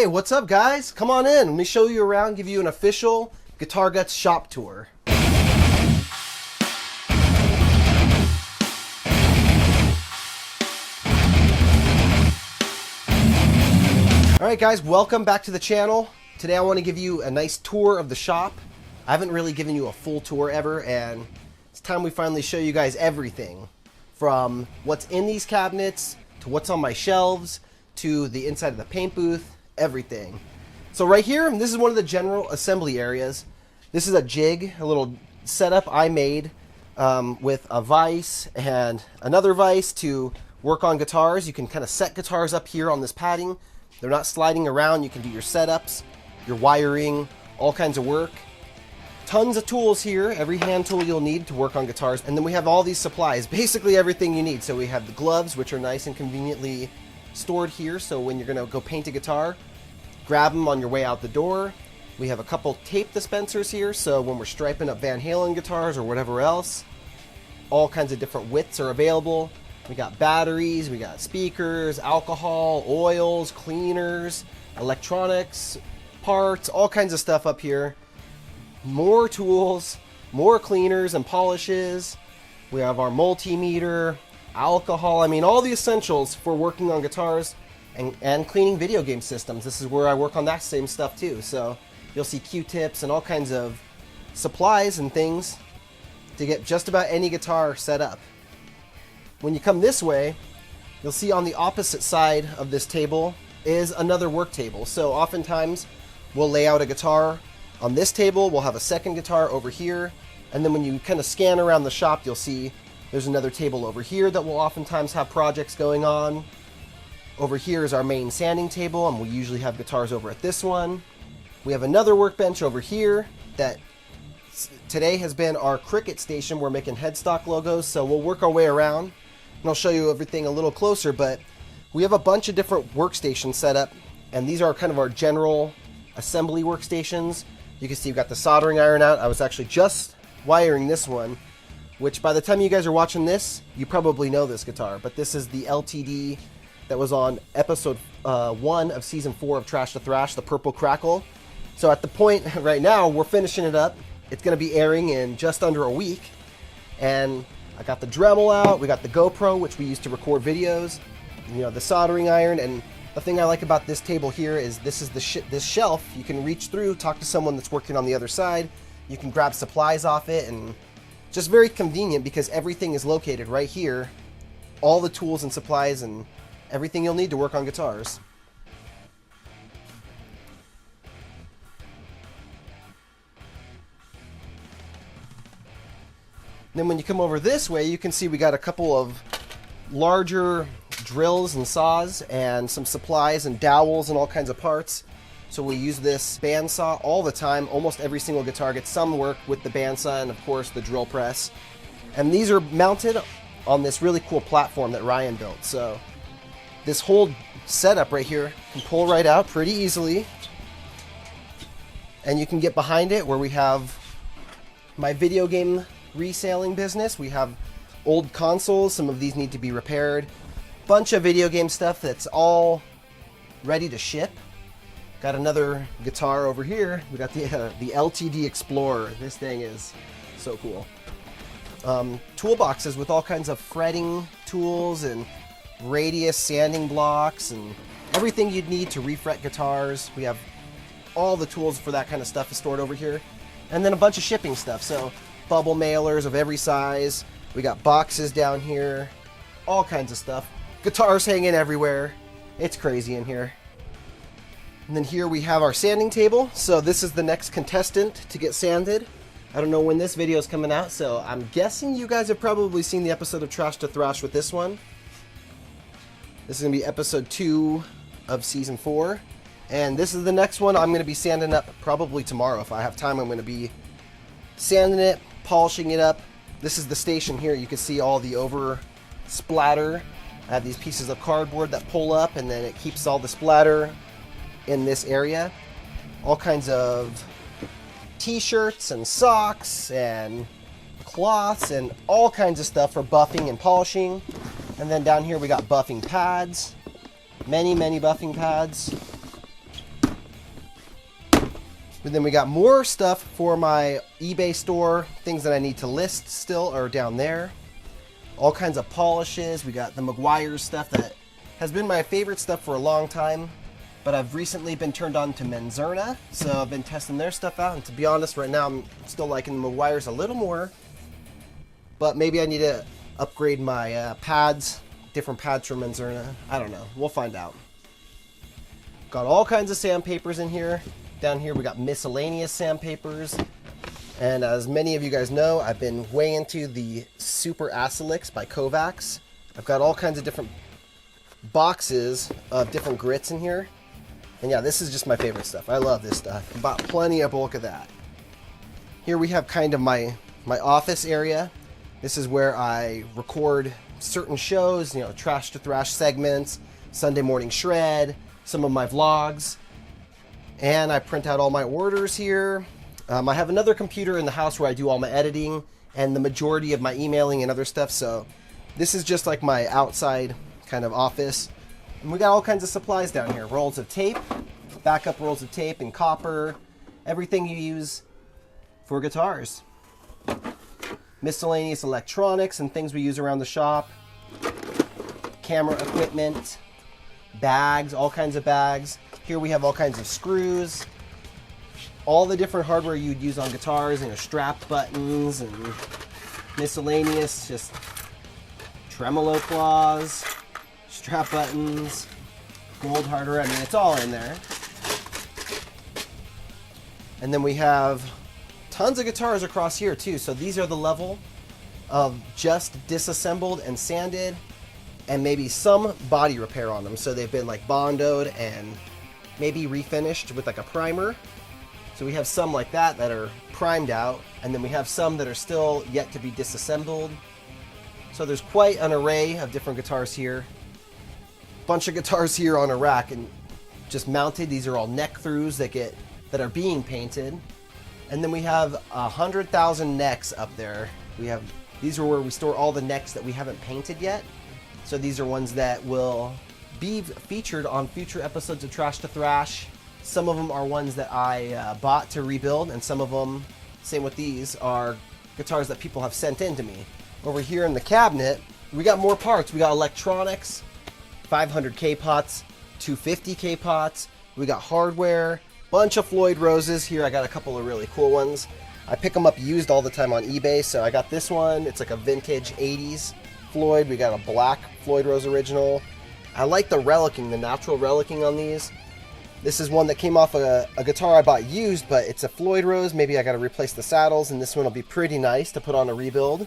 Hey, what's up guys? Come on in. Let me show you around, give you an official Guitar Guts shop tour. Alright guys, welcome back to the channel. Today I want to give you a nice tour of the shop. I haven't really given you a full tour ever, and it's time we finally show you guys everything. From what's in these cabinets, to what's on my shelves, to the inside of the paint booth, everything. So right here, this is one of the general assembly areas. This is a jig, a little setup I made with a vise and another vise to work on guitars. You can kind of set guitars up here on this padding. They're not sliding around. You can do your setups, your wiring, all kinds of work. Tons of tools here, every hand tool you'll need to work on guitars. And then we have all these supplies, basically everything you need. So we have the gloves, which are nice and conveniently stored here. So when you're gonna go paint a guitar, grab them on your way out the door. We have a couple tape dispensers here. So when we're striping up Van Halen guitars or whatever else, all kinds of different widths are available. We got batteries, we got speakers, alcohol, oils, cleaners, electronics, parts, all kinds of stuff up here. More tools, more cleaners and polishes. We have our multimeter, alcohol, I mean all the essentials for working on guitars and cleaning video game systems. This is where I work on that same stuff too. So you'll see Q-tips and all kinds of supplies and things to get just about any guitar set up. When you come this way, you'll see on the opposite side of this table is another work table. So oftentimes we'll lay out a guitar on this table, we'll have a second guitar over here, and then when you kind of scan around the shop, you'll see there's another table over here that will oftentimes have projects going on. Over here is our main sanding table, and we usually have guitars over at this one. We have another workbench over here that today has been our Cricut station. We're making headstock logos, so we'll work our way around. And I'll show you everything a little closer, but we have a bunch of different workstations set up, and these are kind of our general assembly workstations. You can see we've got the soldering iron out. I was actually just wiring this one, which by the time you guys are watching this, you probably know this guitar, but this is the LTD that was on episode 1 of season 4 of Trash to Thrash, the Purple Crackle. So at the point right now, we're finishing it up. It's going to be airing in just under a week, and I got the Dremel out, we got the GoPro, which we use to record videos, you know, the soldering iron, and the thing I like about this table here is this is this shelf. You can reach through, talk to someone that's working on the other side, you can grab supplies off it, and just very convenient because everything is located right here, all the tools and supplies and everything you'll need to work on guitars. Then when you come over this way, you can see we got a couple of larger drills and saws and some supplies and dowels and all kinds of parts. So we use this bandsaw all the time. Almost every single guitar gets some work with the bandsaw and of course the drill press. And these are mounted on this really cool platform that Ryan built. So this whole setup right here can pull right out pretty easily. And you can get behind it where we have my video game reselling business. We have old consoles, some of these need to be repaired, bunch of video game stuff that's all ready to ship. Got another guitar over here. We got the LTD Explorer. This thing is so cool. Toolboxes with all kinds of fretting tools and radius sanding blocks and everything you'd need to refret guitars. We have all the tools for that kind of stuff is stored over here, and then a bunch of shipping stuff. So bubble mailers of every size. We got boxes down here, all kinds of stuff. Guitars hanging everywhere. It's crazy in here. And then here we have our sanding table. So this is the next contestant to get sanded. I don't know when this video is coming out, so I'm guessing you guys have probably seen the episode of Trash to Thrash with this one. This is going to be episode 2 of season 4. And this is the next one I'm going to be sanding up probably tomorrow. If I have time, I'm going to be sanding it, polishing it up. This is the station here. You can see all the over splatter. I have these pieces of cardboard that pull up, and then it keeps all the splatter in this area. All kinds of t-shirts and socks and cloths and all kinds of stuff for buffing and polishing. And then down here we got buffing pads, many buffing pads. But then we got more stuff for my eBay store. Things that I need to list still are down there. All kinds of polishes. We got the Meguiar's stuff that has been my favorite stuff for a long time. But I've recently been turned on to Menzerna, so I've been testing their stuff out. And to be honest, right now I'm still liking the Meguiar's a little more. But maybe I need to upgrade my pads, different pads from Menzerna. I don't know. We'll find out. Got all kinds of sandpapers in here. Down here we got miscellaneous sandpapers. And as many of you guys know, I've been way into the Super Acelix by Kovacs. I've got all kinds of different boxes of different grits in here. And yeah, this is just my favorite stuff. I love this stuff. I bought plenty of bulk of that. Here we have kind of my office area. This is where I record certain shows, you know, Trash to Thrash segments, Sunday Morning Shred, some of my vlogs. And I print out all my orders here. I have another computer in the house where I do all my editing and the majority of my emailing and other stuff. So this is just like my outside kind of office. And we got all kinds of supplies down here. Rolls of tape, backup rolls of tape and copper. Everything you use for guitars. Miscellaneous electronics and things we use around the shop. Camera equipment. Bags, all kinds of bags. Here we have all kinds of screws. All the different hardware you'd use on guitars, and strap buttons and miscellaneous, just tremolo claws, strap buttons, gold hardware. I mean, it's all in there. And then we have tons of guitars across here too. So these are the level of just disassembled and sanded, and maybe some body repair on them. So they've been like bondoed and maybe refinished with like a primer. So we have some like that are primed out, and then we have some that are still yet to be disassembled. So there's quite an array of different guitars here. Bunch of guitars here on a rack and just mounted. These are all neck throughs that are being painted. And then we have 100,000 necks up there. These are where we store all the necks that we haven't painted yet. So these are ones that will be featured on future episodes of Trash to Thrash. Some of them are ones that I bought to rebuild, and some of them, same with these, are guitars that people have sent in to me. Over here in the cabinet, we got more parts. We got electronics, 500 K-pots, 250 K-pots. We got hardware, bunch of Floyd Roses. Here I got a couple of really cool ones. I pick them up used all the time on eBay, so I got this one. It's like a vintage 80s Floyd. We got a black Floyd Rose original. I like the relicing, the natural relicing on these. This is one that came off a guitar I bought used, but it's a Floyd Rose. Maybe I got to replace the saddles, and this one will be pretty nice to put on a rebuild.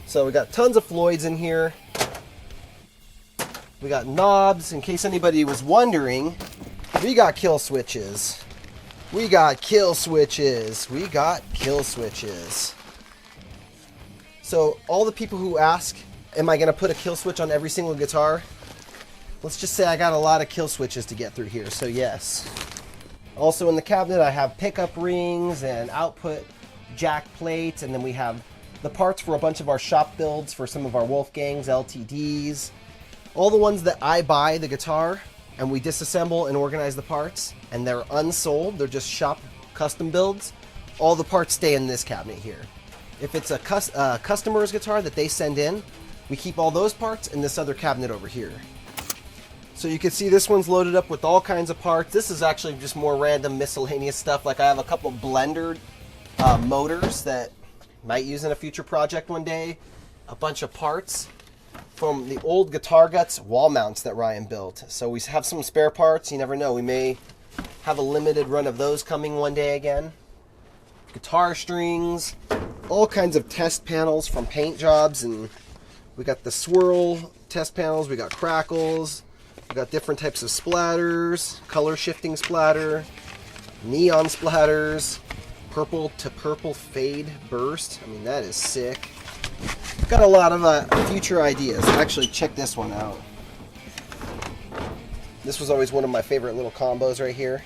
So we got tons of Floyds in here. We got knobs. In case anybody was wondering, we got kill switches. We got kill switches. We got kill switches. So all the people who ask, am I going to put a kill switch on every single guitar? Let's just say I got a lot of kill switches to get through here, so yes. Also in the cabinet I have pickup rings and output jack plates, and then we have the parts for a bunch of our shop builds for some of our Wolfgangs, LTDs. All the ones that I buy the guitar and we disassemble and organize the parts, and they're unsold, they're just shop custom builds. All the parts stay in this cabinet here. If it's a customer's guitar that they send in, we keep all those parts in this other cabinet over here. So you can see this one's loaded up with all kinds of parts. This is actually just more random miscellaneous stuff. Like I have a couple blender motors that might use in a future project one day. A bunch of parts from the old Guitar Guts wall mounts that Ryan built. So we have some spare parts. You never know. We may have a limited run of those coming one day again. Guitar strings. All kinds of test panels from paint jobs. And we got the swirl test panels. We got crackles. We got different types of splatters, color shifting splatter, neon splatters, purple to purple fade burst. I mean, that is sick. Got a lot of future ideas. Actually, check this one out. This was always one of my favorite little combos right here.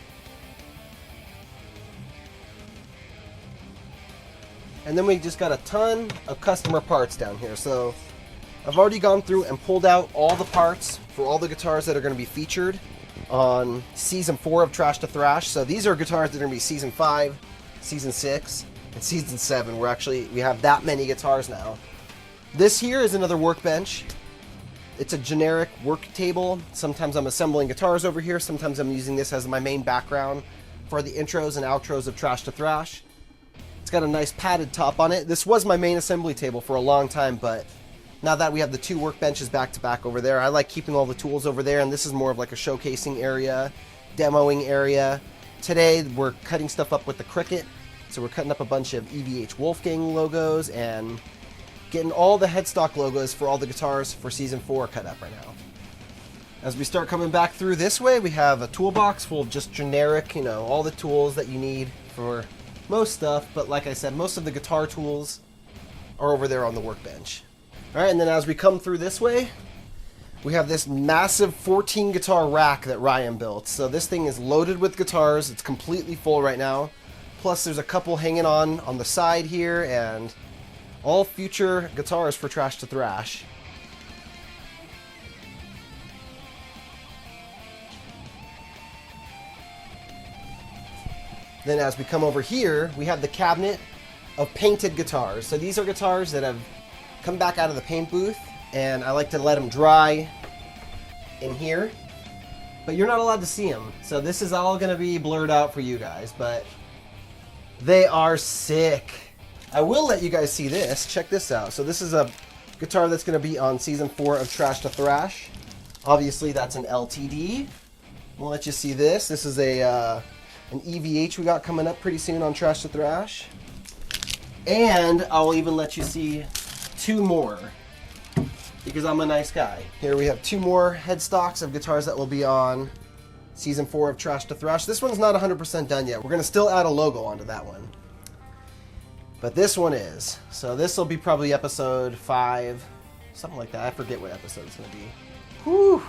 And then we just got a ton of customer parts down here. So I've already gone through and pulled out all the parts for all the guitars that are going to be featured. on Season 4 of Trash to Thrash. So these are guitars that are going to be Season 5, Season 6, and Season 7. We have that many guitars now. This here is another workbench. It's a generic work table. Sometimes I'm assembling guitars over here. Sometimes I'm using this as my main background for the intros and outros of Trash to Thrash. It's got a nice padded top on it. This was my main assembly table for a long time, but now that we have the two workbenches back to back over there, I like keeping all the tools over there, and this is more of like a showcasing area, demoing area. Today we're cutting stuff up with the Cricut, so we're cutting up a bunch of EVH Wolfgang logos and getting all the headstock logos for all the guitars for Season 4 cut up right now. As we start coming back through this way, we have a toolbox full of just generic, all the tools that you need for most stuff, but like I said, most of the guitar tools are over there on the workbench. Alright, and then as we come through this way, we have this massive 14 guitar rack that Ryan built. So this thing is loaded with guitars. It's completely full right now. Plus there's a couple hanging on the side here, and all future guitars for Trash to Thrash. Then as we come over here, we have the cabinet of painted guitars. So these are guitars that have come back out of the paint booth, and I like to let them dry in here. But you're not allowed to see them. So this is all going to be blurred out for you guys, but they are sick. I will let you guys see this. Check this out. So this is a guitar that's going to be on Season 4 of Trash to Thrash. Obviously, that's an LTD. We'll let you see this. This is an EVH we got coming up pretty soon on Trash to Thrash. And I'll even let you see two more, because I'm a nice guy. Here we have two more headstocks of guitars that will be on Season 4 of Trash to Thrash. This one's not 100% done yet. We're going to still add a logo onto that one. But this one is. So this will be probably episode 5, something like that. I forget what episode it's going to be. Whew.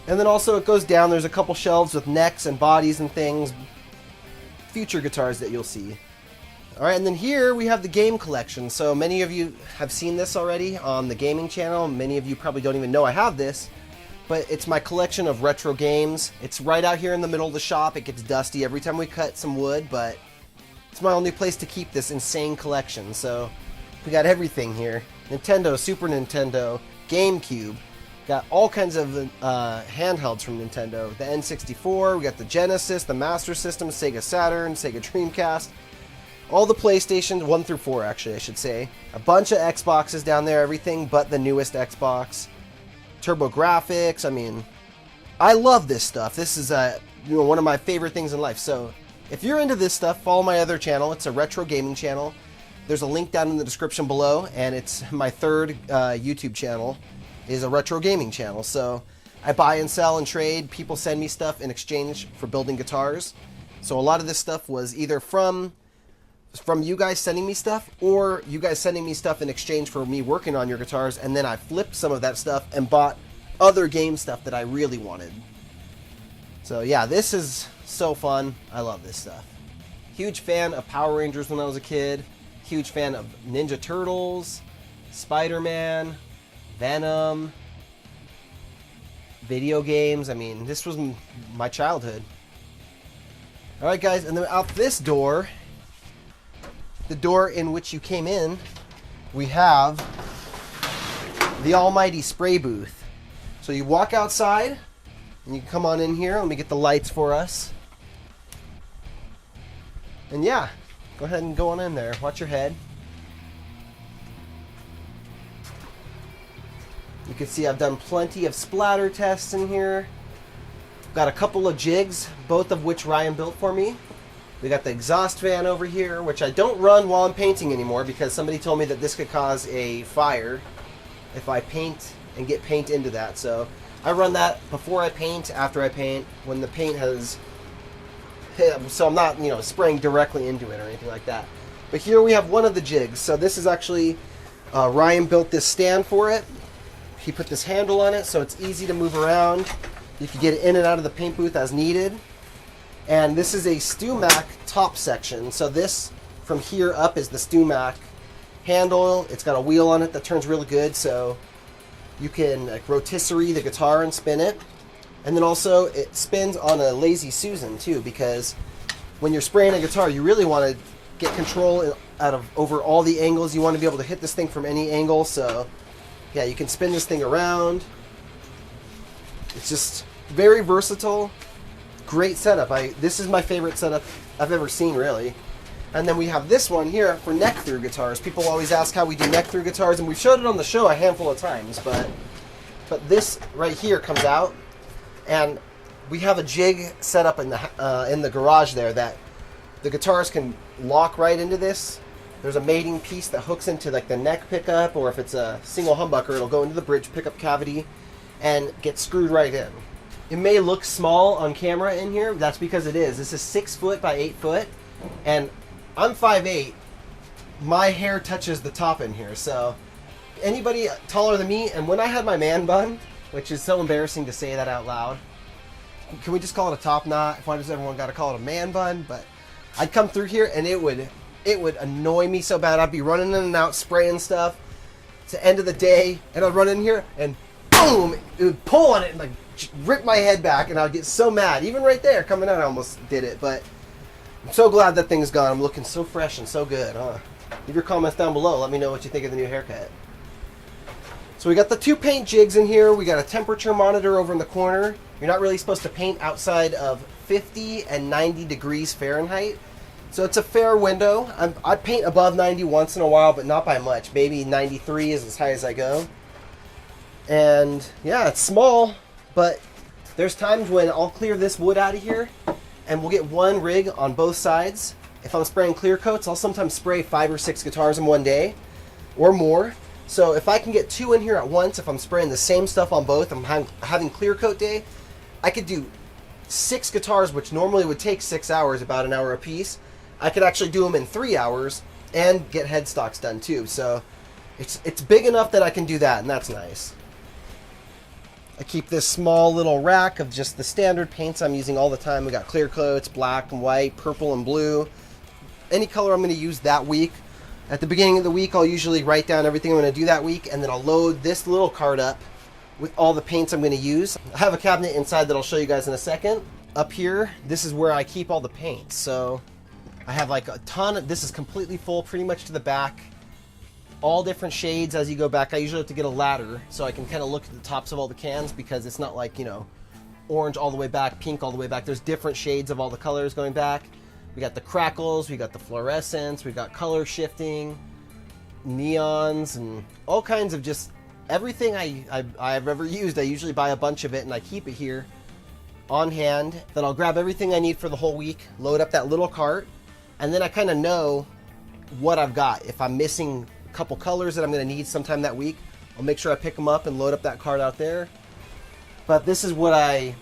And then also it goes down. There's a couple shelves with necks and bodies and things. Future guitars that you'll see. Alright, and then here we have the game collection. So many of you have seen this already on the gaming channel. Many of you probably don't even know I have this. But it's my collection of retro games. It's right out here in the middle of the shop. It gets dusty every time we cut some wood, but it's my only place to keep this insane collection. So we got everything here. Nintendo, Super Nintendo, GameCube. Got all kinds of handhelds from Nintendo. The N64, we got the Genesis, the Master System, Sega Saturn, Sega Dreamcast. All the PlayStations, 1 through 4 actually, I should say. A bunch of Xboxes down there, everything but the newest Xbox. TurboGrafx, I mean, I love this stuff. This is one of my favorite things in life. So if you're into this stuff, follow my other channel. It's a retro gaming channel. There's a link down in the description below, and it's my third YouTube channel, is a retro gaming channel. So I buy and sell and trade. People send me stuff in exchange for building guitars. So a lot of this stuff was either from you guys sending me stuff, or you guys sending me stuff in exchange for me working on your guitars, and then I flipped some of that stuff and bought other game stuff that I really wanted. So yeah, this is so fun. I love this stuff. Huge fan of Power Rangers when I was a kid. Huge fan of Ninja Turtles, Spider-Man, Venom, video games. I mean, this was my childhood. Alright guys, and then out this door, the door in which you came in, we have the almighty spray booth. So you walk outside, and you come on in here. Let me get the lights for us. And yeah, go ahead and go on in there. Watch your head. You can see I've done plenty of splatter tests in here. Got a couple of jigs, both of which Ryan built for me. We got the exhaust fan over here, which I don't run while I'm painting anymore because somebody told me that this could cause a fire if I paint and get paint into that. So I run that before I paint, after I paint, when the paint has hit, so I'm not, spraying directly into it or anything like that. But here we have one of the jigs. So this is actually, Ryan built this stand for it. He put this handle on it so it's easy to move around. You can get in and out of the paint booth as needed. And this is a StewMac top section. So this, from here up, is the StewMac handle. It's got a wheel on it that turns really good, so you can rotisserie the guitar and spin it. And then also it spins on a lazy Susan too, because when you're spraying a guitar, you really want to get control over all the angles. You want to be able to hit this thing from any angle. So yeah, you can spin this thing around. It's just very versatile. Great setup. This is my favorite setup I've ever seen, really. And then we have this one here for neck through guitars. People always ask how we do neck through guitars, and we've showed it on the show a handful of times, but this right here comes out, and we have a jig set up in the garage there that the guitars can lock right into this. There's a mating piece that hooks into like the neck pickup, or if it's a single humbucker, it'll go into the bridge pickup cavity and get screwed right in. It may look small on camera in here. That's because it is. This is 6 foot by 8 foot, and I'm 5'8". My hair touches the top in here, so anybody taller than me, and when I had my man bun, which is so embarrassing to say that out loud, can we just call it a top knot? Why does everyone got to call it a man bun? But I'd come through here and it would annoy me so bad. I'd be running in and out spraying stuff. It's the end of the day, and I'd run in here and boom, it would pull on it and like rip my head back, and I'd get so mad. Even right there coming out, I almost did it, but I'm so glad that thing's gone. I'm looking so fresh and so good, huh? Leave your comments down below. Let me know what you think of the new haircut. So we got the 2 paint jigs in here. We got a temperature monitor over in the corner. You're not really supposed to paint outside of 50 and 90 degrees Fahrenheit. So it's a fair window. I paint above 90 once in a while, but not by much. Maybe 93 is as high as I go. And yeah, it's small, but there's times when I'll clear this wood out of here and we'll get one rig on both sides. If I'm spraying clear coats, I'll sometimes spray 5 or 6 guitars in one day or more. So if I can get 2 in here at once, if I'm spraying the same stuff on both, I'm having clear coat day, I could do 6 guitars, which normally would take 6 hours, about an hour a piece. I could actually do them in 3 hours and get headstocks done too. So it's big enough that I can do that, and that's nice. I keep this small little rack of just the standard paints I'm using all the time. We got clear coats, black and white, purple and blue. Any color I'm going to use that week. At the beginning of the week, I'll usually write down everything I'm going to do that week, and then I'll load this little cart up with all the paints I'm going to use. I have a cabinet inside that I'll show you guys in a second. Up here, this is where I keep all the paints. So I have like a ton. This is completely full, pretty much to the back. All different shades as you go back. I usually have to get a ladder so I can kind of look at the tops of all the cans, because it's not like, you know, orange all the way back, pink all the way back. There's different shades of all the colors going back. We got the crackles, we got the fluorescence, we got color shifting, neons, and all kinds of just everything I've ever used. I usually buy a bunch of it and I keep it here on hand. Then I'll grab everything I need for the whole week, load up that little cart, and then I kind of know what I've got. If I'm missing a couple colors that I'm going to need sometime that week, I'll make sure I pick them up and load up that cart out there. But this is what I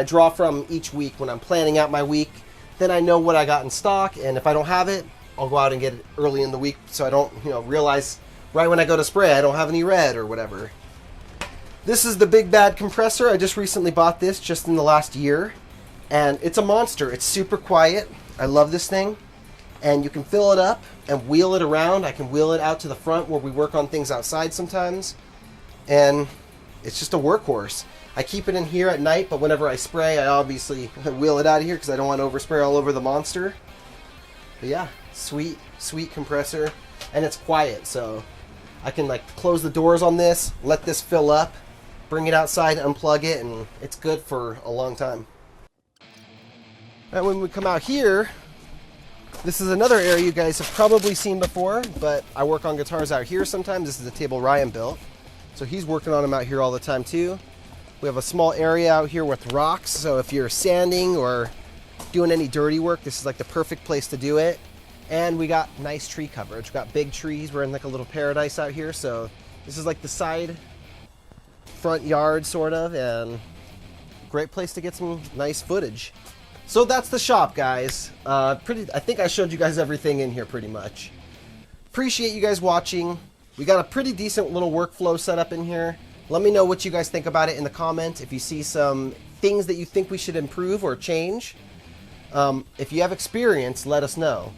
draw from each week when I'm planning out my week. Then I know what I got in stock, and if I don't have it, I'll go out and get it early in the week so I don't, you know, realize right when I go to spray I don't have any red or whatever. This is the big bad compressor. I just recently bought this just in the last year, and it's a monster. It's super quiet. I love this thing, and you can fill it up and wheel it around. I can wheel it out to the front where we work on things outside sometimes, and it's just a workhorse. I keep it in here at night, but whenever I spray, I obviously wheel it out of here because I don't want to overspray all over the monster. But yeah, sweet, sweet compressor, and it's quiet, so I can like close the doors on this, let this fill up, bring it outside, unplug it, and it's good for a long time. And when we come out here, this is another area you guys have probably seen before, but I work on guitars out here sometimes. This is a table Ryan built, so he's working on them out here all the time too. We have a small area out here with rocks, so if you're sanding or doing any dirty work, this is like the perfect place to do it. And we got nice tree coverage. We got big trees. We're in like a little paradise out here, so this is like the front yard sort of, and great place to get some nice footage. So that's the shop, guys. I think I showed you guys everything in here pretty much. Appreciate you guys watching. We got a pretty decent little workflow set up in here. Let me know what you guys think about it in the comments. If you see some things that you think we should improve or change. If you have experience, let us know.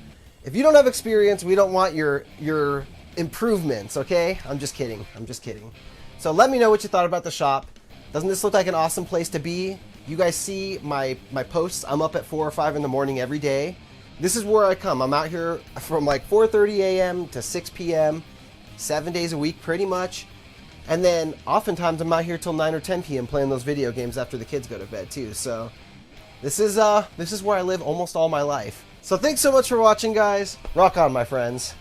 If you don't have experience, we don't want your improvements, okay? I'm just kidding. I'm just kidding. So let me know what you thought about the shop. Doesn't this look like an awesome place to be? You guys see my posts. I'm up at 4 or 5 in the morning every day. This is where I come. I'm out here from like 4:30 a.m. to 6 p.m. 7 days a week pretty much. And then oftentimes I'm out here till 9 or 10 p.m. playing those video games after the kids go to bed too. So this is where I live almost all my life. So thanks so much for watching, guys. Rock on, my friends.